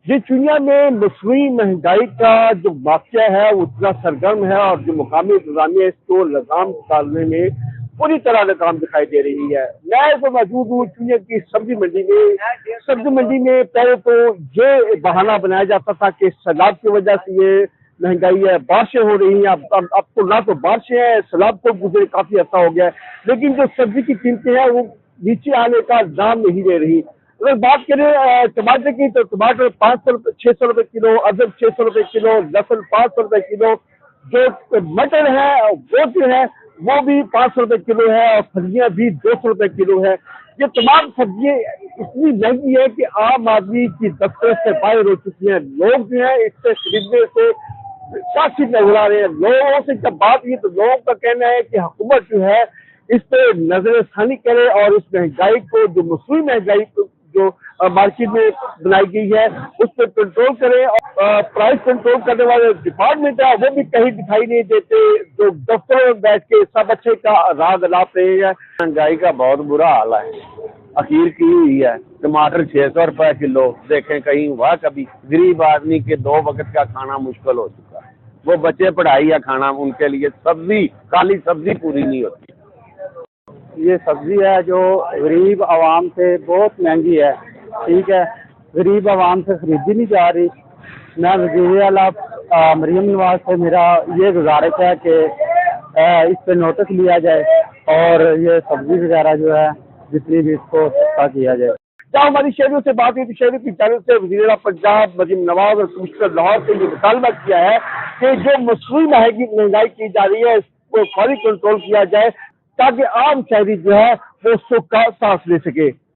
जिस दुनिया में मसनूई महंगाई का जो वाक़या है वो इतना सरगर्म है और जो मुकामी इंतजामिया इसको लगाम डालने में पूरी तरह नाकाम दिखाई दे रही है। मैं तो मौजूद हूँ चुनिया की सब्जी मंडी में। सब्जी मंडी में पहले तो ये बहाना बनाया जाता था कि सैलाब की वजह से ये महंगाई है, बारिशें हो रही हैं। अब तो ना तो बारिशें हैं, सैलाब को गुजरे काफी अर्सा हो गया है, लेकिन जो सब्जी की कीमतें हैं वो नीचे आने का नाम नहीं ले रही। अगर बात करें टमाटर की तो टमाटर 500 600 रुपए किलो, अदरक 600 रुपए किलो, लहसुन 500 रुपए किलो, जो मटर है वो जो है वो भी 500 रुपए किलो है और सब्जियां भी 200 रुपए किलो है। ये तमाम सब्जियां इतनी महंगी है कि आम आदमी की दस्तरस से बाहर हो चुकी है। लोग जो है इससे खरीदने से काफी नजरा रहे हैं। लोगों से जब बात की तो लोगों का कहना है कि हुकूमत जो है इस पे नजरसानी करे और इस महंगाई को, जो मसनूई महंगाई को जो मार्केट में बनाई गई है उस पर कंट्रोल करें। और प्राइस कंट्रोल करने वाले डिपार्टमेंट है वो भी कहीं दिखाई नहीं देते, जो दफ्तरों में बैठ के सब अच्छे का राग अलाप रहे हैं। महंगाई का बहुत बुरा हाल है, अखीर की हुई है। टमाटर 600 रुपए किलो, देखें कहीं हुआ कभी? गरीब आदमी के 2 वक्त का खाना मुश्किल हो चुका है। वो बच्चे पढ़ाई या खाना, उनके लिए सब्जी, काली सब्जी पूरी नहीं होती। ये सब्जी है जो गरीब आवाम से बहुत महंगी है, ठीक है, गरीब आवाम से खरीदी नहीं जा रही। मैं वज़ीर आला मरीम नवाज से मेरा ये गुजारिश है कि इस पे नोटिस लिया जाए और ये सब्जी वगैरह जो है जितनी भी इसको सस्ता किया जाए। जहाँ हमारी शहरों से बात हुई तो शहरों की जानब से वज़ीर आला पंजाब मरीम नवाज और कमिश्नर लाहौर से ये मुतालबा किया है कि जो मसनूई महंगाई की जा रही है इसको फौरी कंट्रोल किया जाए ताकि आम शहरी जो है वो सुख का सांस ले सके।